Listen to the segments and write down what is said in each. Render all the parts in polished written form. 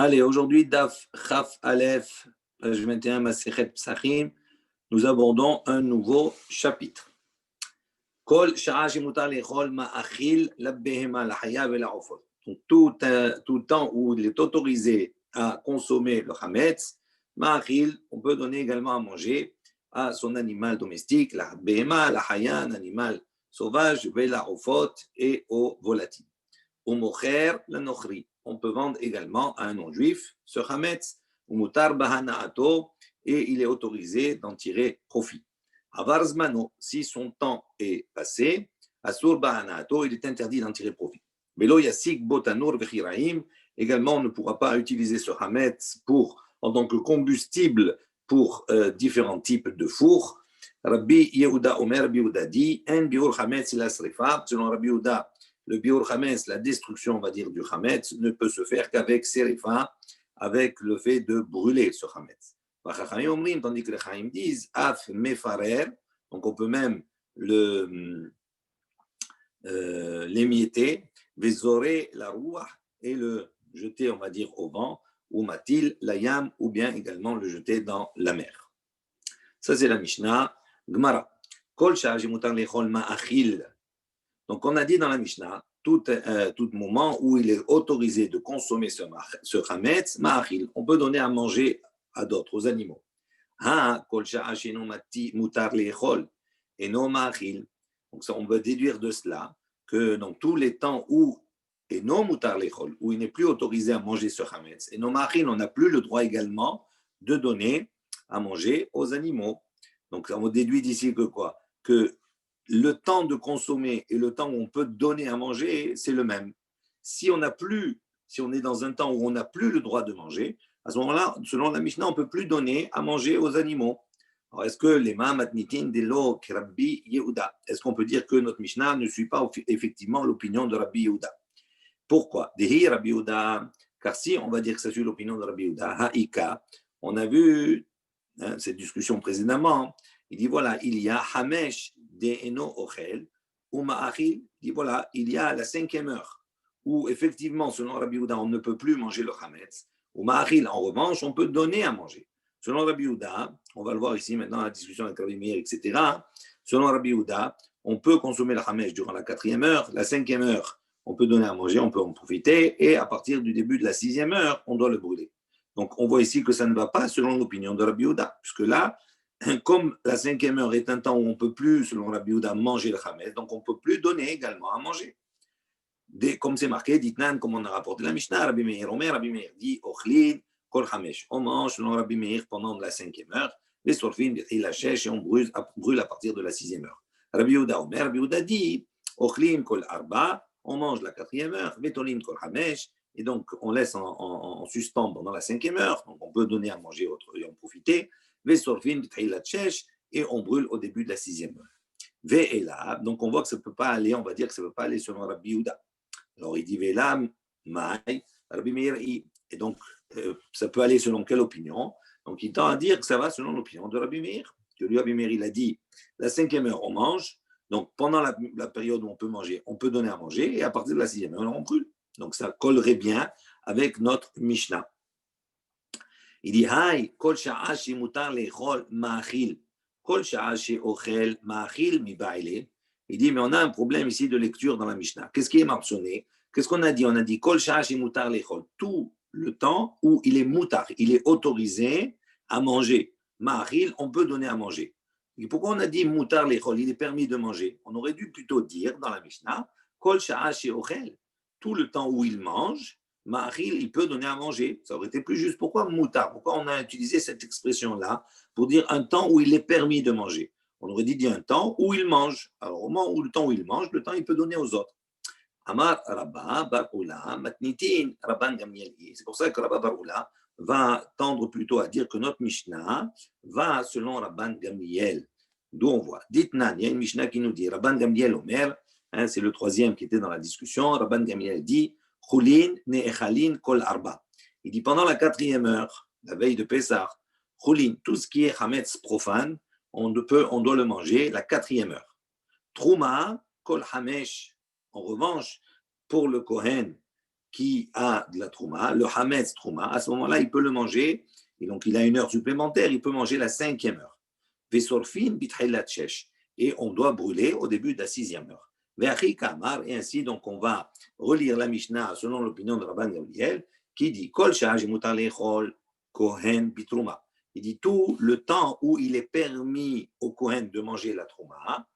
Allez, aujourd'hui, Daf Chaf Aleph, page 21, Masechet Psachim, nous abordons un nouveau chapitre. Kol sha'a shemutar lechol ma'achil labbehema lahaya vela'ofot. Donc, tout temps où il est autorisé à consommer le chametz, ma'achil, on peut donner également à manger à son animal domestique, la behema, la haya, un animal sauvage, vela'ofot et aux volatiles. Au mocher, la nochri. On peut vendre également à un non-juif ce chametz, ou mutar bahana'ato, et il est autorisé d'en tirer profit. Avar zmano, si son temps est passé, asur bahana'ato, il est interdit d'en tirer profit. Velo yasik botanur vechiraim, également on ne pourra pas utiliser ce chametz en tant que combustible pour différents types de fours. Rabbi Yehuda Omer, Rabbi Yehuda dit, en biur chametz ila srifa, selon Rabbi Yehuda, le biur chametz, la destruction, on va dire, du chametz, ne peut se faire qu'avec serifa, avec le fait de brûler ce chametz. Tandis que les chaim disent, af mefarer, donc on peut même l'émietter, vezoré la roua, et le jeter, on va dire, au vent, ou matil, la yam, ou bien également le jeter dans la mer. Ça, c'est la Mishnah. Gemara. Kol sha'aj mutar lechol ma'achil. Donc, on a dit dans la Mishnah, tout moment où il est autorisé de consommer ce chametz, ma'achil, on peut donner à manger à d'autres, aux animaux. Ha, kol sha'aj mutar lechol, et non ma'achil. Donc, ça, on peut déduire de cela que dans tous les temps où, et non mutar lechol, où il n'est plus autorisé à manger ce chametz, et non ma'achil, on n'a plus le droit également de donner à manger aux animaux. Donc, on déduit d'ici que quoi? Que le temps de consommer et le temps où on peut donner à manger, c'est le même. Si on est dans un temps où on n'a plus le droit de manger, à ce moment-là, selon la Mishnah, on ne peut plus donner à manger aux animaux. Alors, est-ce que les matnitin de l'eau Rabbi Yehuda, est-ce qu'on peut dire que notre Mishnah ne suit pas effectivement l'opinion de Rabbi Yehuda? Pourquoi? Dehi Rabbi Yehuda, car si on va dire que ça suit l'opinion de Rabbi Yehuda, Haïka, on a vu cette discussion précédemment, il dit voilà, il y a Hamesh de Eno Ochel ou Ma'achil, il dit voilà, il y a la 5e heure où effectivement, selon Rabbi Yehuda, on ne peut plus manger le Hametz, ou Ma'achil, en revanche, on peut donner à manger. Selon Rabbi Yehuda, on va le voir ici maintenant, la discussion avec Rabbi Meir, etc. Selon Rabbi Yehuda, on peut consommer le Hametz durant la 4e heure, la 5e heure, on peut donner à manger, on peut en profiter, et à partir du début de la 6e heure, on doit le brûler. Donc, on voit ici que ça ne va pas selon l'opinion de Rabbi Yehuda, puisque là, comme la 5e heure est un temps où on ne peut plus, selon Rabbi Yehuda, manger le chametz, donc on ne peut plus donner également à manger. Comme c'est marqué, ditnan, comme on a rapporté la Mishnah, Rabbi Meir Omer, Rabbi Meir dit, ochlin, kol chamesh. On mange, selon Rabbi Meir, pendant la 5e heure, les sorfim, les lachèches, et on brûle à partir de la 6e heure. Rabbi Yehuda Omer, Rabbi Yehuda dit, ochlin, kol arba, on mange la 4e heure, vetolin, kol chamesh, et donc on laisse en suspens pendant la 5e heure, donc on peut donner à manger et en profiter, et on brûle au début de la 6e heure. Donc on voit que ça ne peut pas aller, on va dire que ça ne peut pas aller selon Rabbi Yehuda. Alors il dit Vela, Maï, Rabbi Meir, et donc ça peut aller selon quelle opinion? Donc il tend à dire que ça va selon l'opinion de Rabbi Meir, que lui, Rabbi Meir, il a dit la 5e heure on mange, donc pendant la période où on peut manger, on peut donner à manger, et à partir de la 6e heure on brûle. Donc ça collerait bien avec notre Mishnah. Il dit Hay, kol sha'a shemutar lechol ma'achil, kol sha'a she'ochel ma'achil mi ba'ile. Il dit mais on a un problème ici de lecture dans la Mishnah. Qu'est-ce qui est mentionné? Qu'est-ce qu'on a dit? On a dit kol sha'a shemutar lechol, tout le temps où il est mutar, il est autorisé à manger. Ma'achil, on peut donner à manger. Et pourquoi on a dit mutar lechol, il est permis de manger? On aurait dû plutôt dire dans la Mishnah kol sha'a she'ochel, tout le temps où il mange. Ma'achil, il peut donner à manger. Ça aurait été plus juste. Pourquoi moutar? Pourquoi on a utilisé cette expression-là pour dire un temps où il est permis de manger? On aurait dit un temps où il mange. Alors, au moment où le temps où il mange, le temps il peut donner aux autres. Amar Rabba Baroula Matnitin Rabban Gamliel. C'est pour ça que Rabba Baroula va tendre plutôt à dire que notre Mishnah va selon Rabban Gamliel. D'où on voit. Ditnan, il y a une Mishnah qui nous dit Rabban Gamliel Omer, c'est le 3e qui était dans la discussion. Rabban Gamliel dit Chulin ne'echalin kol arba. Il dit pendant la 4e heure, la veille de Pessah, Chulin, tout ce qui est chametz profane, on doit le manger la 4e heure. Trouma kol hamesh. En revanche, pour le Kohen, qui a de la trouma, le hametz trouma, à ce moment-là, il peut le manger, et donc il a une heure supplémentaire, il peut manger la 5e heure. Vesorfin bithilat shesh, et on doit brûler au début de la 6e heure. Ve'achi kamar, et ainsi, donc on va relire la Mishnah selon l'opinion de Rabban Gamliel, qui dit Kol sha'aj mutar lechol kohen bitrouma. Il dit tout le temps où il est permis au kohen de manger la trouma,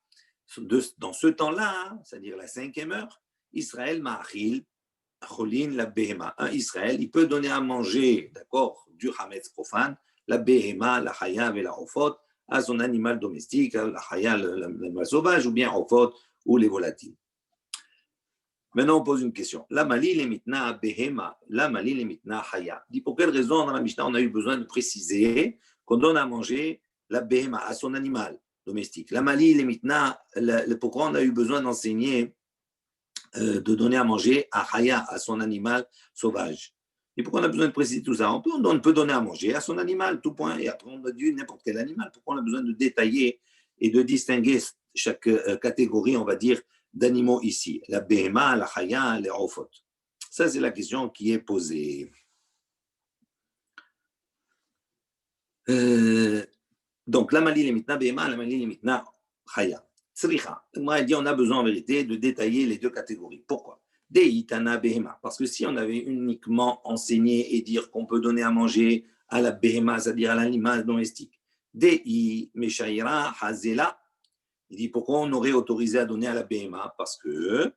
dans ce temps-là, c'est-à-dire la 5e heure, Israël ma'achil cholin la behema. Israël, il peut donner à manger, d'accord, du hametz profane, la behema, la chaya et la ofot, à son animal domestique, la chaya, l'animal sauvage, ou bien ofot, ou les volatiles. Maintenant, on pose une question. La mali les mitna behema, la mali les mitna chaya. Dit pour quelle raison dans la Mishnah on a eu besoin de préciser qu'on donne à manger la behema à son animal domestique. La mali les mitna, pourquoi on a eu besoin d'enseigner de donner à manger à chaya, à son animal sauvage. Et pourquoi on a besoin de préciser tout ça? On peut donner à manger à son animal, tout point. Et après, on a dit n'importe quel animal. Pourquoi on a besoin de détailler et de distinguer chaque catégorie, on va dire, d'animaux ici? La behema, la chaya, les ofot. Ça, c'est la question qui est posée. Donc, la mali limitna behema, la mali limitna chaya. Tzricha. On a besoin en vérité de détailler les deux catégories. Pourquoi? Deitana behema. Parce que si on avait uniquement enseigné et dire qu'on peut donner à manger à la behema, c'est-à-dire à l'animal domestique, Dei meshaira hazela. Il dit pourquoi on aurait autorisé à donner à la behema? Parce que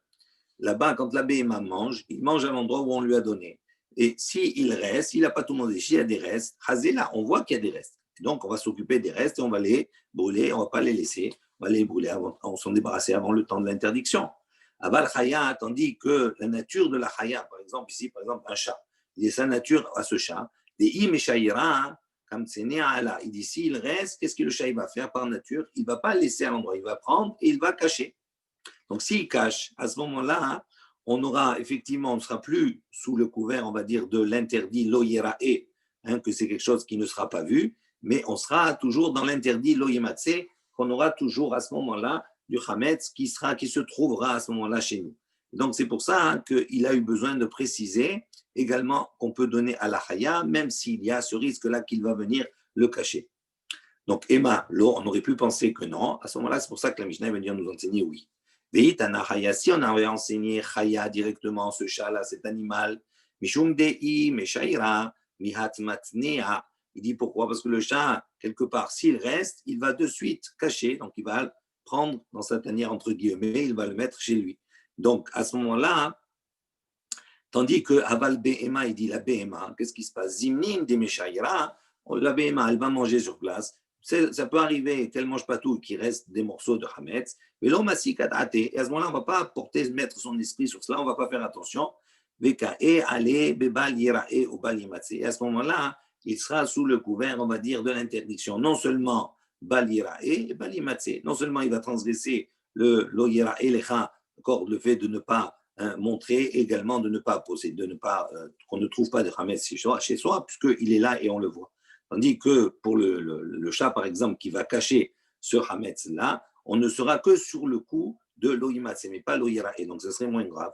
là-bas, quand la behema mange, il mange à l'endroit où on lui a donné. Et s'il reste, il n'a pas tout mangé, s'il y a des restes, hazela, on voit qu'il y a des restes. Donc, on va s'occuper des restes et on va les brûler, on ne va pas les laisser. On va les brûler, on s'en débarrasser avant le temps de l'interdiction. Aval chaya, tandis que la nature de la chaya, par exemple, ici, par exemple, un chat, il dit sa nature à ce chat, des im et shaira, comme c'est né à la. Il dit s'il reste, qu'est-ce que le chat il va faire par nature? Il ne va pas laisser à l'endroit, il va prendre et il va cacher. Donc, s'il cache, à ce moment-là, on aura effectivement, on ne sera plus sous le couvert, on va dire, de l'interdit lo yerae, que c'est quelque chose qui ne sera pas vu, mais on sera toujours dans l'interdit lo yematse, qu'on aura toujours à ce moment-là du Hametz qui se trouvera à ce moment-là chez nous. Donc c'est pour ça qu'il a eu besoin de préciser également qu'on peut donner à la Chaya, même s'il y a ce risque-là qu'il va venir le cacher. Donc Emma, on aurait pu penser que non. À ce moment-là, c'est pour ça que la Mishnah va venir nous enseigner oui. Veitana Chaya, si on avait enseigné Chaya directement, ce chat-là, cet animal, Mishum Dei, Meshaira, Mihat Matnea. Il dit pourquoi? Parce que le chat, quelque part, s'il reste, il va de suite cacher, donc il va prendre dans sa tanière, entre guillemets, il va le mettre chez lui. Donc, à ce moment-là, tandis que Aval Behema, il dit la Behema, qu'est-ce qui se passe? Zimnin de Meshaira, la Behema, elle va manger sur place. Ça peut arriver qu'elle ne mange pas tout, qu'il reste des morceaux de Hametz. Mais l'homme a si et à ce moment-là, on ne va pas mettre son esprit sur cela, on ne va pas faire attention. Et à ce moment-là, il sera sous le couvert, on va dire, de l'interdiction. Non seulement Bal Yirae et Bal Yimatse. Non seulement il va transgresser le Lo Yirae Lecha, le fait de ne pas montrer, également de ne pas posséder, de ne pas, qu'on ne trouve pas de Hametz chez soi, puisqu'il est là et on le voit. Tandis que pour le chat, par exemple, qui va cacher ce Hametz-là, on ne sera que sur le coup de Lo Yimatse, mais pas Lo Yirae. Donc ce serait moins grave.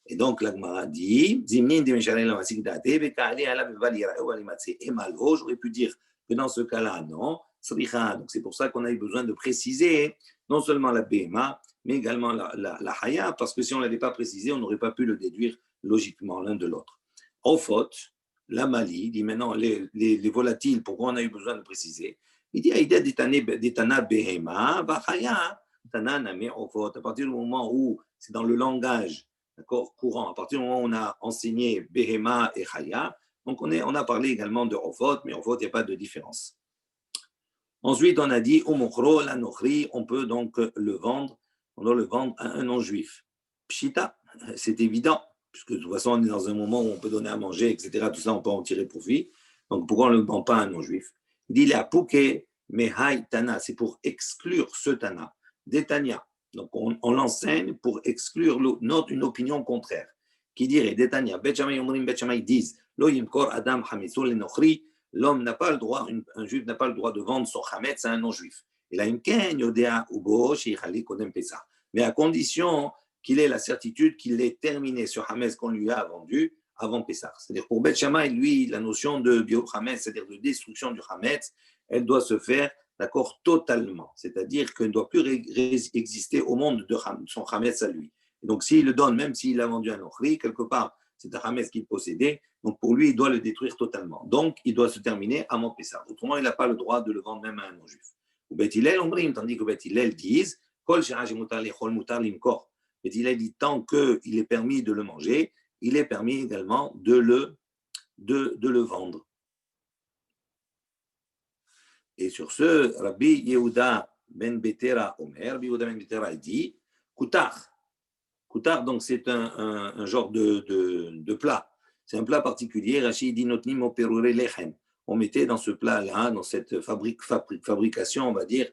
Et donc, la Gemara dit, et malo, j'aurais pu dire que dans ce cas-là, non. Donc, c'est pour ça qu'on a eu besoin de préciser non seulement la BMA, mais également la Haya, parce que si on ne l'avait pas précisé, on n'aurait pas pu le déduire logiquement l'un de l'autre. Ofot, la Mali, dit maintenant les volatiles, pourquoi on a eu besoin de préciser? Il dit, Aïda d'Etana Behema, Bahaya, Tana Name Ofot. À partir du moment où c'est dans le langage courant, à partir du moment où on a enseigné Behema et Chaya, donc on a parlé également de Ofot, mais Ofot, il n'y a pas de différence. Ensuite, on a dit Umochro, la Nochri, on peut donc le vendre, on doit le vendre à un non-juif. Pshita, c'est évident, puisque de toute façon, on est dans un moment où on peut donner à manger, etc. Tout ça, on peut en tirer profit. Donc, pourquoi on ne le vend pas à un non-juif? Il dit la Pouke, Mehai Tana, c'est pour exclure ce Tana, des Tania. Donc, on l'enseigne pour exclure une opinion contraire, qui dirait, des Tania, Bet Shammai disent, Lo Yimkor Adam Hamitzul Nochri, l'homme n'a pas le droit, un juif n'a pas le droit de vendre son chametz à un non-juif. Mais à condition qu'il ait la certitude qu'il est terminé sur Hametz qu'on lui a vendu avant Pessah. C'est-à-dire pour Beth Shammai, lui, la notion de bio Hametz, c'est-à-dire de destruction du Hametz, elle doit se faire, d'accord, totalement. C'est-à-dire qu'elle ne doit plus exister au monde de son Hametz à lui. Et donc s'il le donne, même s'il l'a vendu à un Ochri, quelque part, c'est un Hametz qu'il possédait, donc pour lui, il doit le détruire totalement. Donc il doit se terminer avant Pessah. Autrement, il n'a pas le droit de le vendre même à un non-juif. Ou Beth Hillel, tandis que Beth Hillel disent, Kol Shiraj Mutar Lechol Mutar Limkor. Beth Hillel dit, tant qu'il est permis de le manger, il est permis également de le vendre. Et sur ce, Rabbi Yehuda ben Betera Omer, Rabbi Yehuda ben Betera dit, Koutar. Koutar, donc c'est un genre de plat. C'est un plat particulier. Rachid dit Notnim operure lechem. On mettait dans ce plat-là, dans cette fabrication, on va dire,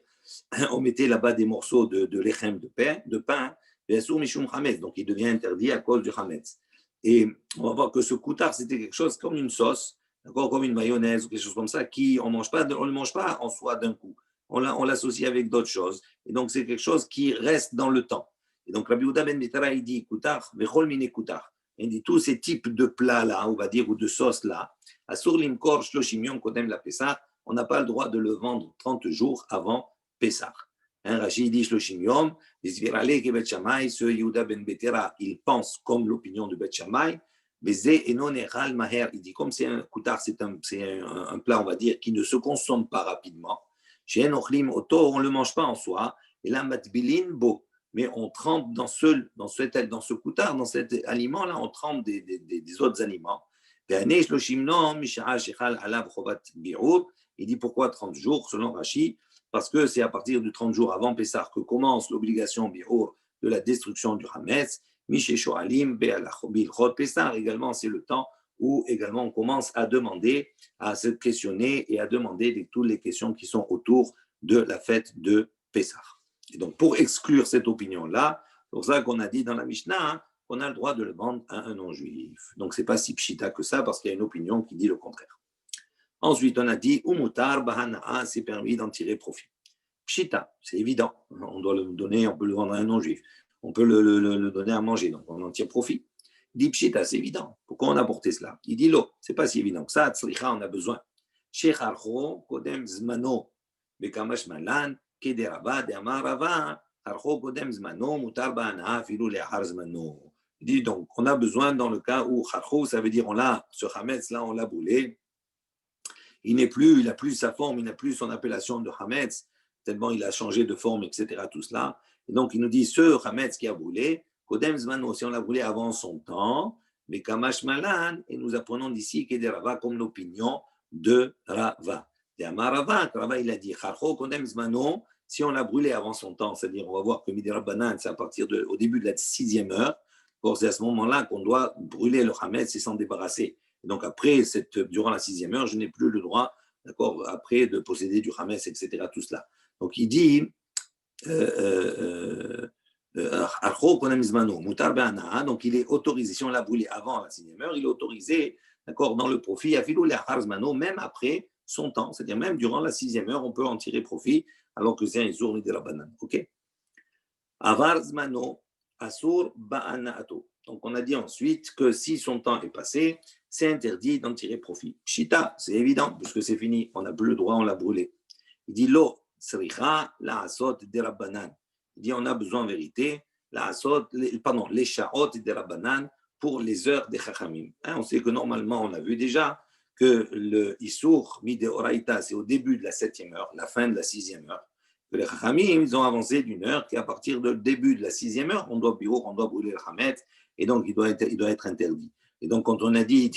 on mettait là-bas des morceaux de lechem, de pain, donc il devient interdit à cause du hametz. Et on va voir que ce koutar, c'était quelque chose comme une sauce, d'accord, comme une mayonnaise ou quelque chose comme ça, qui on ne le mange pas en soi d'un coup. On l'associe avec d'autres choses. Et donc, c'est quelque chose qui reste dans le temps. Et donc, Rabbi Yehuda ben Betera, il dit koutar, vechol mine koutar. Il dit tous ces types de plats-là, on va dire, ou de sauces-là, asur limkor shloshim yom kodem la Pessah, on n'a pas le droit de le vendre 30 jours avant Pessah. Rachid dit shloshim yom, ce Yehuda ben Betera, il pense comme l'opinion de Bet Shammai, il dit comme c'est un koutar, c'est un plat, on va dire, qui ne se consomme pas rapidement. Chez Enochlim Oto, on ne le mange pas en soi, et là, matbilin bo, mais on trempe dans ce koutar, dans cet aliment-là, on trempe des autres aliments. Il dit pourquoi 30 jours, selon Rashi, parce que c'est à partir du 30 jours avant Pessah que commence l'obligation bi'ur de la destruction du Hametz. Mishe Shoalim Be'alachot Pessah, également, c'est le temps où également on commence à demander, à se questionner et à demander toutes les questions qui sont autour de la fête de Pessah. Et donc, pour exclure cette opinion-là, c'est pour ça qu'on a dit dans la Mishnah qu'on a le droit de le vendre à un non-juif. Donc, ce n'est pas si pshita que ça, parce qu'il y a une opinion qui dit le contraire. Ensuite, on a dit, Umutar Bahana'a, c'est permis d'en tirer profit. Pshita, c'est évident. On doit le donner, on peut le vendre à un non-juif. On peut le donner à manger, donc on en tire profit. Il dit Pshita, c'est évident. Pourquoi on a porté cela? Il dit Lo, c'est pas si évident que ça. Tzricha, on a besoin. Shecharcho, Kodem Zmano, Bekamash Malan, Kederaba, Deamarava, Harcho Kodem Zmano, Mutar Bahana'a, Filou Le'ahar Zmano. Il dit donc, on a besoin dans le cas où Harcho, ça veut dire ce Hametz là, on l'a brûlé. Il n'a plus sa forme, il n'a plus son appellation de Hametz, tellement il a changé de forme, etc. Tout cela. Et donc, il nous dit, ce Hametz qui a brûlé, Kodem Zmano, si on l'a brûlé avant son temps, mais Kamash Malan, et nous apprenons d'ici qu'il y a Rava comme l'opinion de Rava. Et Rava, il a dit, Charcho Kodem Zmano, si on l'a brûlé avant son temps, c'est-à-dire, on va voir que Midi Rabbanan, c'est à partir au début de la 6e heure, c'est à ce moment-là qu'on doit brûler le Hametz et s'en débarrasser. Et donc après, durant la 6e heure, je n'ai plus le droit, d'accord, après de posséder du Hametz, etc. Tout cela. Donc il dit, donc il est autorisé, si on l'a brûlé avant la 6e heure, il est autorisé, d'accord, dans le profit, même après son temps, c'est-à-dire même durant la 6e heure, on peut en tirer profit, alors que c'est un jour de la banane. Ok? Avar zmano, asur ba'anaato. Donc on a dit ensuite que si son temps est passé, c'est interdit d'en tirer profit. Pshita, c'est évident, puisque c'est fini, on n'a plus le droit, on l'a brûlé. Il dit lo, sricha, la asot de rabbanan. Il dit on a besoin en vérité, les sha'ot de rabbanan pour les heures des chachamim. On sait que normalement, on a vu déjà que le isur mi de oraita, c'est au début de la 7e heure, la fin de la 6e heure. Que les chachamim, ils ont avancé d'une heure, qu'à partir du début de la 6e heure, on doit brûler le hametz, et donc il doit être interdit. Et donc, quand on a dit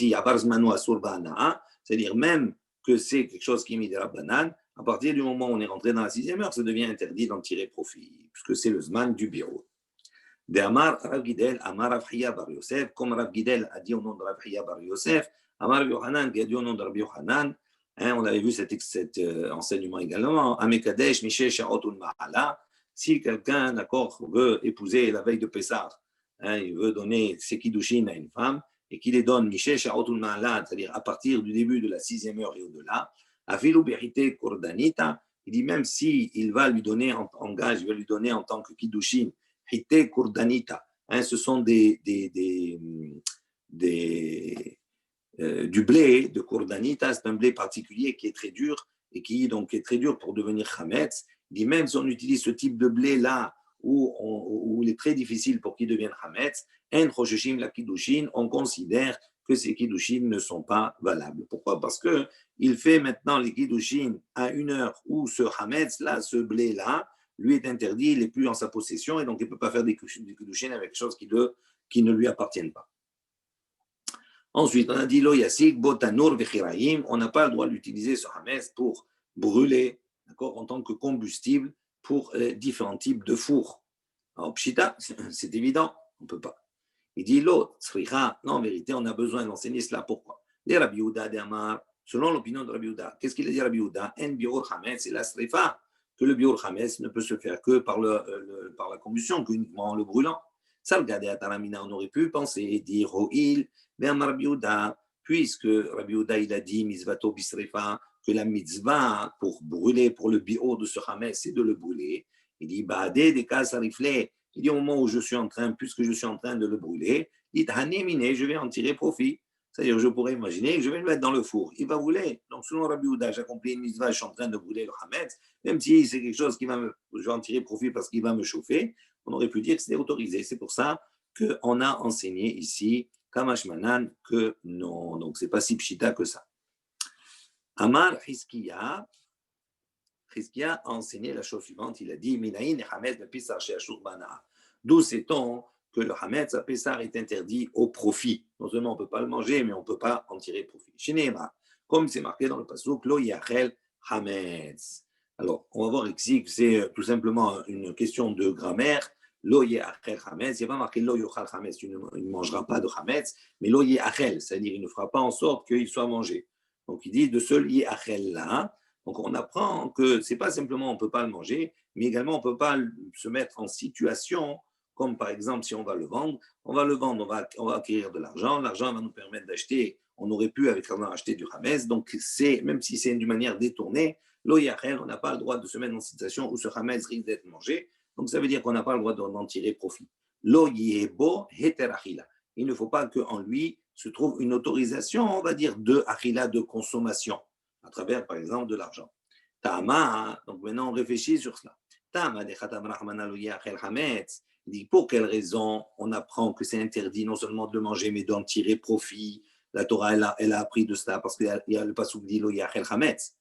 c'est-à-dire même que c'est quelque chose qui est mis de la banane, à partir du moment où on est rentré dans la 6e heure, ça devient interdit d'en tirer profit, puisque c'est le zman du bureau. De Amar Rav Gidel, Amar Rav Chiya bar Yosef, comme Rav Gidel a dit au nom de Rav Chiya bar Yosef, Amar Yohanan qui a dit au nom de Rav Yohanan, on avait vu cet enseignement également, Amekadesh, Mishe, Sha'otul Mahala, si quelqu'un, d'accord, veut épouser la veille de Pessah, il veut donner ses kiddushin à une femme, et qu'il les donne Mishe, Sha'otul Mahala, c'est-à-dire à partir du début de la 6e heure et au-delà, Afilu Berite Kordanita, il dit même si il va lui donner en gage, il va lui donner en tant que kiddushin, Hite Kurdanita, Hein, ce sont du blé de Kourdanita, c'est un blé particulier qui est très dur et qui donc est très dur pour devenir chametz. Il dit même si on utilise ce type de blé-là où il est très difficile pour qu'il devienne chametz, en chosheshim la kiddushin, on considère que ces kiddushin ne sont pas valables. Pourquoi? Parce que il fait maintenant les kiddushin à une heure où ce chametz là, ce blé-là, lui est interdit, il n'est plus en sa possession et donc il ne peut pas faire des kiddushin avec quelque chose qui ne lui appartiennent pas. Ensuite, on a dit lo yasik, botanur, vechiraim. On n'a pas le droit d'utiliser ce hametz pour brûler, d'accord, en tant que combustible pour différents types de fours. Alors, pshita, c'est évident, on ne peut pas. Il dit l'autre, non, en vérité, on a besoin d'enseigner cela. Pourquoi? Les Rabbi Yehuda d'Amar, selon l'opinion de Rabbi Yehuda, qu'est-ce qu'il a dit Rabbi Yehuda? En biur hametz, c'est la srifa, que le biur hametz ne peut se faire que par la combustion, qu'uniquement en le brûlant. Ça, regardez à Taramina, on aurait pu penser, dire Ho'il, mais Rabbi Yehuda, puisque Rabbi Yehuda, il a dit Mizvato bisrefa, que la mitzvah pour brûler, pour le bio de ce hametz, c'est de le brûler. Il dit Baadé, des cas sariflé. Il dit au moment où je suis en train, puisque je suis en train de le brûler, il dit Hanemine, je vais en tirer profit. C'est-à-dire, je pourrais imaginer que je vais le mettre dans le four. Il va brûler. Donc, selon Rabbi Yehuda, j'accomplis une mitzvah, je suis en train de brûler le hametz, même si c'est quelque chose je vais en tirer profit parce qu'il va me chauffer, on aurait pu dire que c'était autorisé. C'est pour ça qu'on a enseigné ici, Kamashmanan, que non. Donc, ce n'est pas si pshita que ça. Amar Hiskiya a enseigné la chose suivante. Il a dit Minaïn et Hametz le Pissar chez Ashur Bana. D'où sait-on que le Hametz à Pessar est interdit au profit. Non seulement on ne peut pas le manger, mais on ne peut pas en tirer profit. Shineema, comme c'est marqué dans le pasuk, Lo Yachel Hametz. Alors, on va voir ici que c'est tout simplement une question de grammaire. Lo Yachel Hametz. Il n'y a pas marqué Lo Yochal Hametz. Il ne mangera pas de Hametz, mais Lo Yachel, c'est-à-dire il ne fera pas en sorte qu'il soit mangé. Donc, il dit de ce Yachel là. Donc, on apprend que ce n'est pas simplement on ne peut pas le manger, mais également on ne peut pas se mettre en situation, comme par exemple si on va le vendre, on va acquérir de l'argent, l'argent va nous permettre d'acheter, on aurait pu avec l'argent acheter du hametz, donc même si c'est d'une manière détournée, l'oyachel, on n'a pas le droit de se mettre en situation où ce hametz risque d'être mangé, donc ça veut dire qu'on n'a pas le droit d'en tirer profit. L'oyebo heterachila, il ne faut pas qu'en lui se trouve une autorisation, on va dire, de achila, de consommation, à travers, par exemple, de l'argent. Tama, donc maintenant on réfléchit sur cela. Tama de Khatam Rahman al-Yachel Hametz, il dit pour quelle raison on apprend que c'est interdit non seulement de le manger, mais d'en tirer profit. La Torah, elle a appris de cela parce qu'il y a le pasuk dit lo yachel hametz.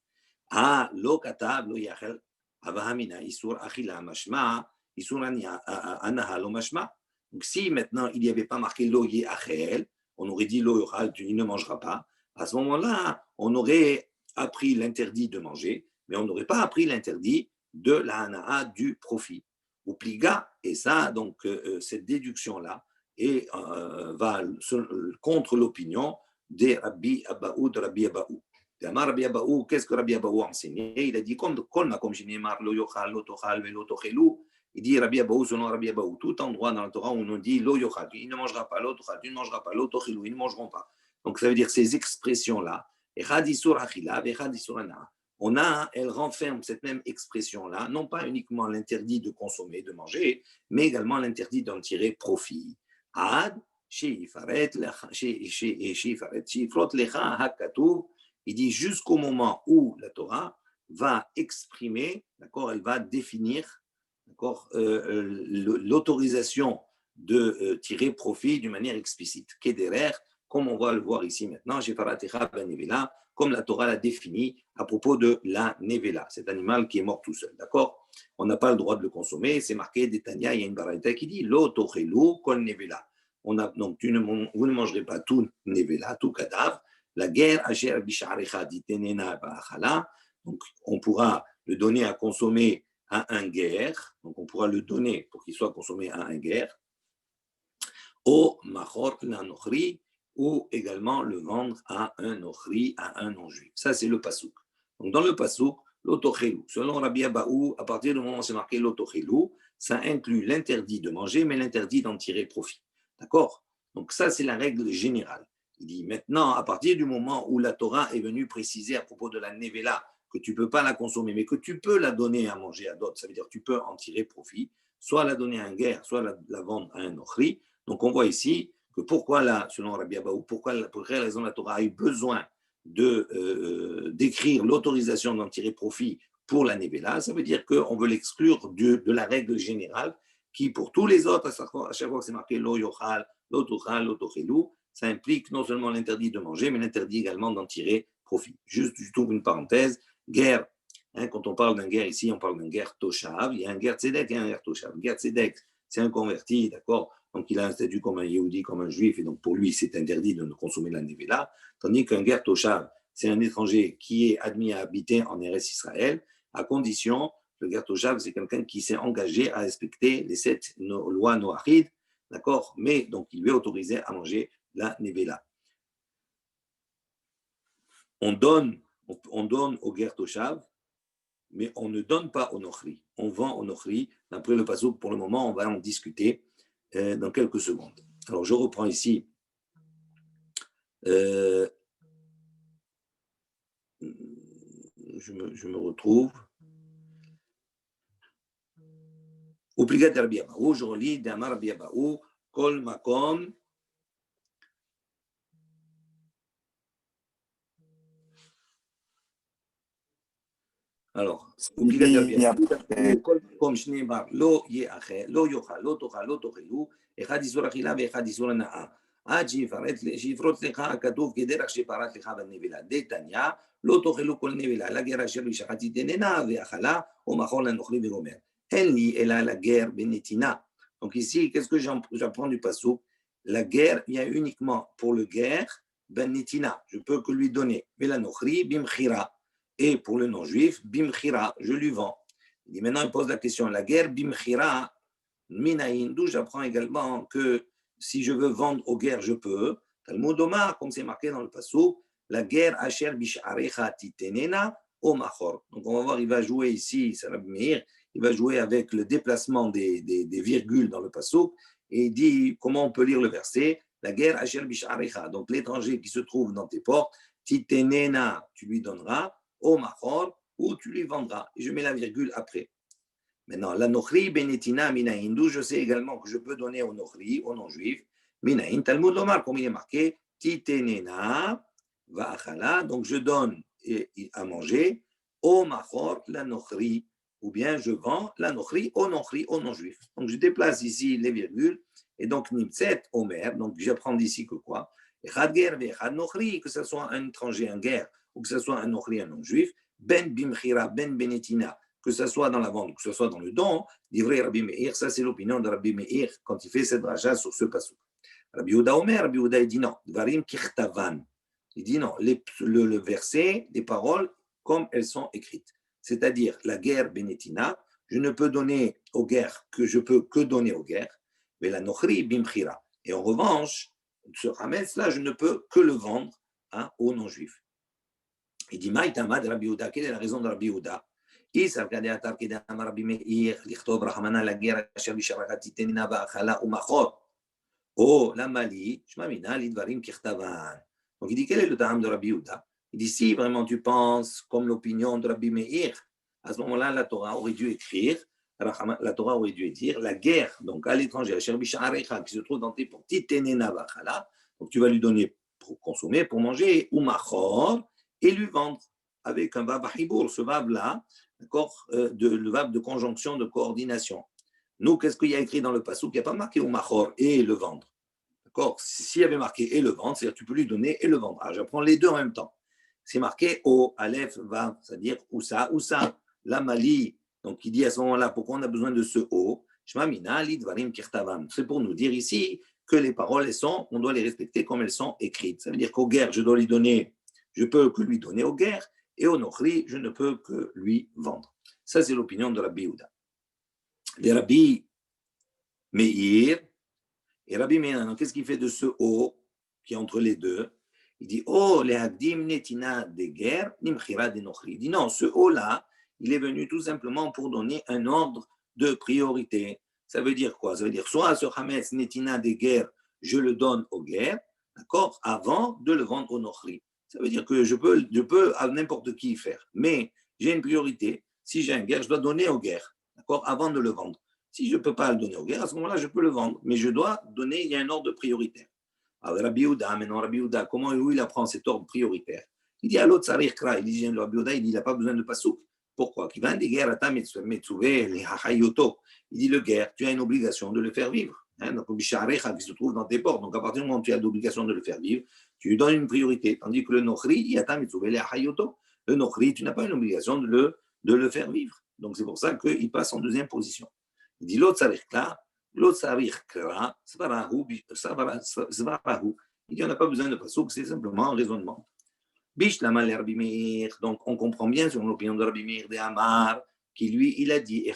Ah, lo katav lo yachel avahamina isur achila mashma isur anaha lo mashma. Donc si maintenant il n'y avait pas marqué lo yachel, on aurait dit lo yochal, il ne mangera pas. À ce moment-là, on aurait appris l'interdit de manger, mais on n'aurait pas appris l'interdit de la hana'a, du profit. Ou pliga, et ça, donc cette déduction-là va contre l'opinion des Rabbi Abaou, de Rabbi Abaou. Rabbi Abaou, qu'est-ce que Rabbi Abaou a enseigné? Il a dit, comme lo yochal, lo tochal, lo tochelu. Il dit Rabbi Abaou, selon Rabbi Abaou, tout endroit dans la Torah où on dit lo yochal, il ne mangera pas, lo tochal, tu ne mangeras pas, lo tochelu, ils ne mangeront pas. Donc ça veut dire ces expressions-là, echad isur achila, echad isur ana. Elle renferme cette même expression-là, non pas uniquement l'interdit de consommer, de manger, mais également l'interdit d'en tirer profit. Ad, il dit jusqu'au moment où la Torah va exprimer, d'accord, elle va définir, d'accord, l'autorisation de tirer profit d'une manière explicite. Kederer, comme on va le voir ici maintenant, comme la Torah l'a défini à propos de la nevela, cet animal qui est mort tout seul, d'accord? On n'a pas le droit de le consommer, c'est marqué d'Etania, il y a une baraita qui dit lo tochelu kol nevela. Donc vous ne mangerez pas tout nevela, tout cadavre. La guerre, asher bisharecha ditenena ba'achala. Donc on pourra le donner à consommer à un guerre, donc on pourra le donner pour qu'il soit consommé à un guerre. Au machor l'anochri, ou également le vendre à un ochri, à un non-juif. Ça, c'est le pasouk. Donc, dans le pasouk, l'otochelu, selon Rabbi Abaou, à partir du moment où c'est marqué l'otochelu, ça inclut l'interdit de manger, mais l'interdit d'en tirer profit. D'accord? Donc, ça, c'est la règle générale. Il dit maintenant, à partir du moment où la Torah est venue préciser à propos de la nevela, que tu ne peux pas la consommer, mais que tu peux la donner à manger à d'autres, ça veut dire que tu peux en tirer profit. soit la donner à un guerre, soit la vendre à un nochri. Donc on voit ici que pourquoi là, selon Rabbi Abaou, pour quelle raison la Torah a eu besoin d'écrire l'autorisation d'en tirer profit pour la Nevela, ça veut dire qu'on veut l'exclure de la règle générale qui, pour tous les autres, à chaque fois que c'est marqué lo yochal, lo tuchal, lo tochelu, ça implique non seulement l'interdit de manger, mais l'interdit également d'en tirer profit. Juste, je trouve une parenthèse, guerre, quand on parle d'un guerre ici, on parle d'un guerre toshav, il y a un guerre tzedek et un guerre toshav. Guerre tzedek, c'est un converti, d'accord, donc il a un statut comme un yéhoudi, comme un juif, et donc pour lui, c'est interdit de consommer la nevela, tandis qu'un guerre toshav, c'est un étranger qui est admis à habiter en Eretz Israël, à condition, le guerre toshav, c'est quelqu'un qui s'est engagé à respecter les 7 lois noachides, d'accord, mais donc il lui est autorisé à manger la nevela. On donne au guerre toshav, mais on ne donne pas au nochri. On vend au nochri. Après le pasouk, pour le moment, on va en discuter dans quelques secondes. Alors, je reprends ici. Je me retrouve. Obligat Rabbi Abaou, je relis d'Amar Rabbi Abaou, Kol Makom. Alors, obligatoire bien. Comme Shneimar, lo yeacher, lo yochal, lo tochal, lo tochelu, אחד איסור אכילה ואחד איסור הנאה. עד שיפרוץ לך הכתוב כדרך שפרט לך בנבלה. דתניא, לא תאכלו כל נבלה, לגר אשר בשחתי תננה ואכלה, או מחול לנוכלי וגומר. אין לי אלא לגר בנתינה. Donc ici, qu'est-ce que j'apprends du passouk? La guerre vient uniquement pour le guerre, ben netina, je peux que lui donner. Mais la nochri, bimchira. Et pour le non-juif, bimchira, je lui vends. Il dit, maintenant, il pose la question, la guerre bimchira, minaïn, d'où j'apprends également que si je veux vendre aux guerres, je peux. Talmud Omar, comme c'est marqué dans le passou, la guerre asher bisharecha titenena o machor. Donc on va voir, il va jouer ici, c'est Rabbi Meir, il va jouer avec le déplacement des virgules dans le passou, et il dit comment on peut lire le verset, la guerre asher bisharecha. Donc l'étranger qui se trouve dans tes portes, titenena, tu lui donneras, au machor, ou tu lui vendras. Et je mets la virgule après. Maintenant, la nochri benetina minaïn, d'où je sais également que je peux donner au nochri, au non-juif, minaïn, Talmud Lomar, comme il est marqué, titenena va achala, donc je donne à manger au machor, la nochri, ou bien je vends la nochri, au non-juif. Donc je déplace ici les virgules, et donc nimtset, omer, donc j'apprends d'ici que quoi? Echad ger ve'echad nochri, que ce soit un étranger, un guerre, ou que ce soit un nochri, un non-juif, ben bimchira, ben benetina, que ce soit dans la vente, que ce soit dans le don, divrei Rabbi Meir, ça c'est l'opinion de Rabbi Meir quand il fait cette dracha sur ce passage. Rabbi Yehuda Omer, Rabbi Yehuda il dit non, dvarim kirtavan. Il dit non, le verset, les paroles comme elles sont écrites. C'est-à-dire la guerre benetina, je ne peux donner aux guerres que je peux que donner aux guerres, mais la nochri bimchira. Et en revanche, ce hametz là, je ne peux que le vendre aux non-juifs. Il dit Maïtama de Rabbi Yehuda, quelle est la raison de Rabbi Yehuda? איסר כדי אתר כדי אמר רבי מאיר לכתוב רחמנא לגר אשר בשערך תיתננה ואכלה ומכור או למה לי שמע מינא לדברים ככתבן. Donc il dit quel est le terme de Rabbi Yehuda? Il dit si vraiment tu penses comme l'opinion de Rabbi Meir, à ce moment-là la Torah aurait dû écrire la guerre donc à l'étranger אשר בשעריך qui se trouve dans tes portes תיתננה ואכלה, donc tu vas lui donner pour consommer, pour manger ou machor et lui vendre avec un vav hibour, ce vav-là, d'accord, le vav de conjonction, de coordination. Nous, qu'est-ce qu'il y a écrit dans le passouk? Il n'y a pas marqué ou machor et le vendre. D'accord? S'il y avait marqué et le vendre, c'est-à-dire tu peux lui donner et le vendre. Ah, j'apprends les deux en même temps. C'est marqué o, aleph, vav, c'est-à-dire ou ça, la mali. Donc il dit à ce moment-là, pourquoi on a besoin de ce o? Shma mina li dvarim kirtavam. C'est pour nous dire ici que les paroles, on doit les respecter comme elles sont écrites. Ça veut dire qu'aux guerres, je peux que lui donner aux guerres. Et au nochri, je ne peux que lui vendre. Ça, c'est l'opinion de Rabbi Yehuda. De Rabbi Meir, et Rabbi Meir, qu'est-ce qu'il fait de ce O qui est entre les deux? Il dit, oh, les hagdim netina de guerre, nimchira de nochri. Il dit, non, ce O-là, il est venu tout simplement pour donner un ordre de priorité. Ça veut dire quoi? Ça veut dire, soit ce hametz netina de guerre, je le donne aux guerres, d'accord, avant de le vendre au nochri. Ça veut dire que je peux à n'importe qui faire. Mais j'ai une priorité. Si j'ai un guerre, je dois donner aux guerres, d'accord, avant de le vendre. Si je ne peux pas le donner au guerre, à ce moment-là, je peux le vendre. Mais je dois donner, il y a un ordre prioritaire. Alors, Rabbi Yehuda, maintenant, Rabbi Yehuda, comment où il apprend cet ordre prioritaire? Il dit à l'autre Sarir Kra, il dit, Rabbi Yehuda, il dit, il n'a pas besoin de pasouk. Pourquoi? Il dit, le guerre, tu as une obligation de le faire vivre. Donc, qui se trouve dans tes portes. Donc, à partir du moment où tu as l'obligation de le faire vivre, tu lui donnes une priorité. Tandis que le Nochri, le Nochri, tu n'as pas une obligation de le faire vivre. Donc, c'est pour ça qu'il passe en deuxième position. Il dit, l'autre Sarir Kra, Svarahu. Il dit, on n'a pas besoin de pasouk, c'est simplement un raisonnement. Donc, on comprend bien sur l'opinion de Rabbi Meir de Amar, qui lui, il a dit,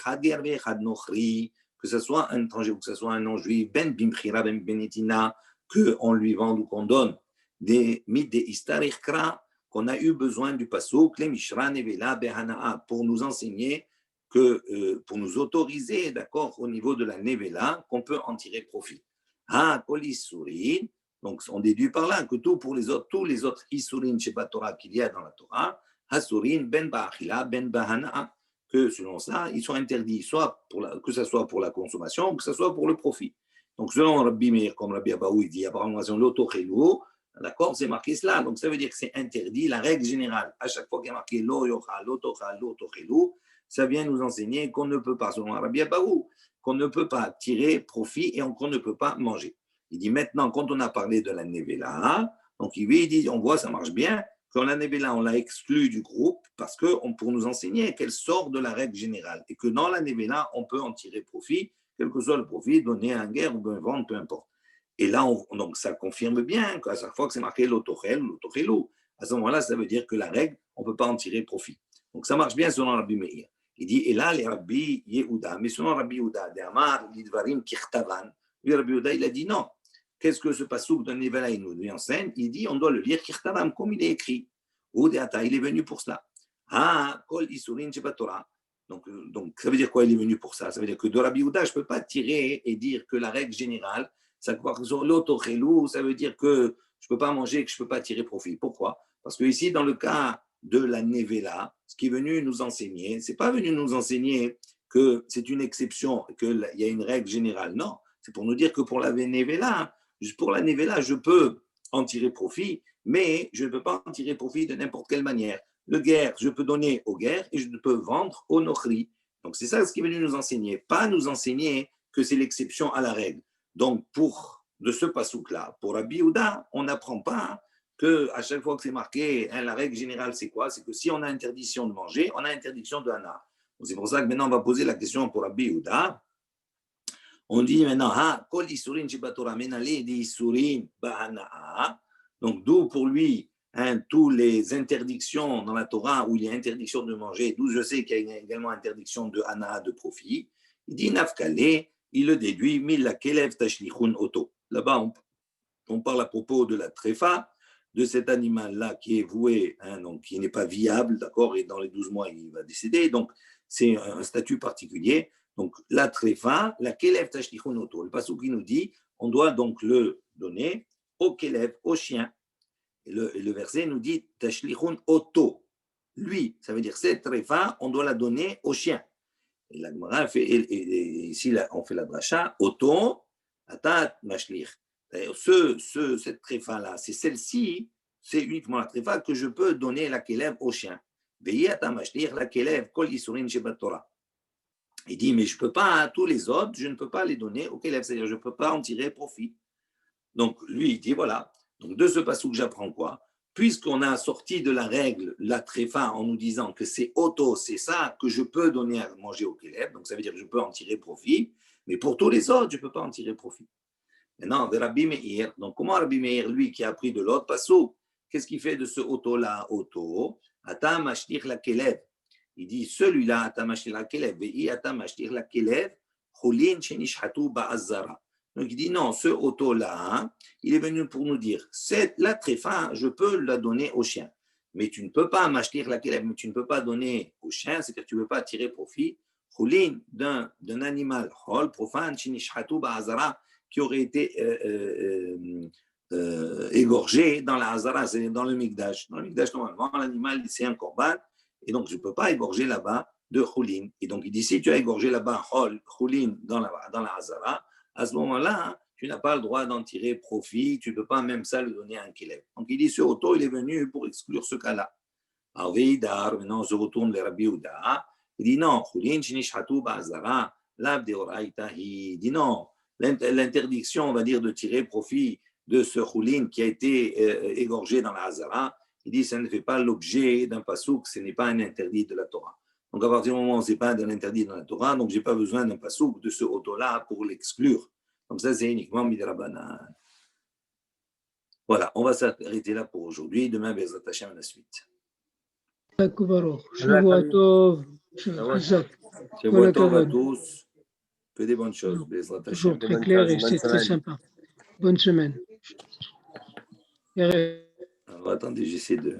que ce soit un étranger ou que ce soit un non-juif, ben bimchira, ben benetina, qu'on lui vende ou qu'on donne, des istarichkra, qu'on a eu besoin du pasouk, les mishra nevela behana'a, pour nous enseigner pour nous autoriser, d'accord, au niveau de la nevela, qu'on peut en tirer profit. Ah, polisurin. Donc, on déduit par là que tous les autres isurin sheba Torah qu'il y a dans la Torah, hasurin ben ba'achila ben bahana'a, que selon ça, ils sont interdits, soit que ce soit pour la consommation, ou que ce soit pour le profit. Donc, selon Rabbi Meir, comme Rabbi Abaou, il dit, apparemment, l'auto-chélou, d'accord, c'est marqué cela. Donc, ça veut dire que c'est interdit. La règle générale, à chaque fois qu'il y a marqué lo yocha, l'auto-chélou, ça vient nous enseigner qu'on ne peut pas, selon Rabbi Abaou, qu'on ne peut pas tirer profit et qu'on ne peut pas manger. Il dit maintenant, quand on a parlé de la Nevela, donc il dit, on voit, ça marche bien, quand la Nevela, on l'a exclu du groupe parce que pour nous enseigner qu'elle sort de la règle générale et que dans la Nevela, on peut en tirer profit, quel que soit le profit, donner à un guerre ou bien vendre, peu importe. Et là, donc ça confirme bien qu'à chaque fois que c'est marqué l'autochel ou l'autochelou, à ce moment-là, ça veut dire que la règle, on ne peut pas en tirer profit. Donc ça marche bien selon Rabbi Meir. Il dit, et là, les Rabbi Yehuda, mais selon Rabbi Yehuda, d'Amar, l'Idvarim, Kirtavan, lui, Rabbi Yehuda, il a dit non. Qu'est-ce que ce passouk de Nevela il nous enseigne? Il dit, on doit le lire Kirtavan, comme il est écrit. Ou Deata, il est venu pour cela. Ah, Kol Isurin Sheba Torah. Donc, ça veut dire quoi, il est venu pour ça? Ça veut dire que de Rabbi Yehuda, je ne peux pas tirer et dire que la règle générale, ça veut dire que je ne peux pas manger et que je ne peux pas tirer profit. Pourquoi? Parce que ici, dans le cas de la Nevela, ce qui est venu nous enseigner, ce n'est pas venu nous enseigner que c'est une exception, qu'il y a une règle générale. Non, c'est pour nous dire que pour la Nevela, je peux en tirer profit, mais je ne peux pas en tirer profit de n'importe quelle manière. Le guerre, je peux donner au guerre et je peux vendre au nochri. Donc c'est ça ce qui est venu nous enseigner, pas nous enseigner que c'est l'exception à la règle. Donc de ce pasouk-là, pour Rabbi Yehuda, on n'apprend pas qu'à chaque fois que c'est marqué, la règle générale c'est quoi? C'est que si on a interdiction de manger, on a interdiction de hana. C'est pour ça que maintenant on va poser la question pour Rabbi Yehuda. On dit maintenant, kol isurin shibatora menale di isurin bahana. Donc d'où pour lui, toutes les interdictions dans la Torah où il y a interdiction de manger, d'où je sais qu'il y a également interdiction de hana, de profit. Il dit nafkale, il le déduit, mila kelev tashlichun oto. Là-bas, on parle à propos de la tréfa, de cet animal-là qui est voué, donc qui n'est pas viable, d'accord, et dans les 12 mois, il va décéder. Donc, c'est un statut particulier. Donc, la tréfa, la kelev tashlichun oto. Le passage qui nous dit, on doit donc le donner au kelev, au chien. Et le verset nous dit tashlichun oto. Lui, ça veut dire cette tréfa, on doit la donner au chien. Et la Gemara fait, et ici là, on fait la dracha, oto, atat mashlich. Cette tréfa-là, c'est celle-ci, c'est uniquement la tréfa que je peux donner la kelev au chien. Veillez atat mashlich, la kelev, kol yisurin shebat Torah. Il dit, mais je ne peux pas, tous les autres, je ne peux pas les donner au kelev, c'est-à-dire je ne peux pas en tirer profit. Donc lui, il dit, voilà, donc de ce passage, j'apprends quoi? Puisqu'on a sorti de la règle la tréfa en nous disant que c'est auto, c'est ça que je peux donner à manger au kelev, donc ça veut dire que je peux en tirer profit, mais pour tous les autres, je ne peux pas en tirer profit. Maintenant, de Rabbi Meir, donc comment Rabbi Meir, lui qui a appris de l'autre passou, qu'est-ce qu'il fait de ce auto-là, auto? Ata mashtir la kelev. Il dit, celui-là, ata mashtir la kelev, ve'i ata mashtir la kelev, chulin shenishhatu ba'azzara. Donc il dit, non, ce auto-là, il est venu pour nous dire, la tréfa, je peux la donner au chien. Mais tu ne peux pas m'acheter la kelev, mais tu ne peux pas donner au chien, c'est-à-dire que tu ne peux pas tirer profit, chulin, d'un animal, hol, profane, shenishhatu ba'azzara, qui aurait été égorgé dans la Hazara, c'est dans le Mikdash. Dans le Mikdash, normalement, l'animal, c'est un korban, et donc je ne peux pas égorger là-bas de Choulin. Et donc, il dit, si tu as égorgé là-bas Choulin dans la Hazara, à ce moment-là, tu n'as pas le droit d'en tirer profit, tu ne peux pas même ça le donner à un Kélev. Donc, il dit, ce auto, il est venu pour exclure ce cas-là. Alors, Veidar, maintenant, on se retourne vers Rabbi Yehuda. Il dit, non, Choulin, Shinishhatu Ba'azara, Lab de Oraita, il dit, non, l'interdiction, on va dire, de tirer profit de ce Choulin qui a été égorgé dans la Hazara, il dit, ça ne fait pas l'objet d'un pasouk, ce n'est pas un interdit de la Torah. Donc, à partir du moment où ce n'est pas un interdit de la Torah, donc je n'ai pas besoin d'un pasouk de ce auto-là pour l'exclure. Donc, ça, c'est uniquement Midrabanan. Voilà, on va s'arrêter là pour aujourd'hui. Demain, Bezrat Hashem à la suite. Shavua Tov. Shavua Tov à tous. Que des bonnes choses. Bezrat Hashem. Toujours très clair et c'est très sympa. Bonne semaine. Alors, attendez, j'essaie de...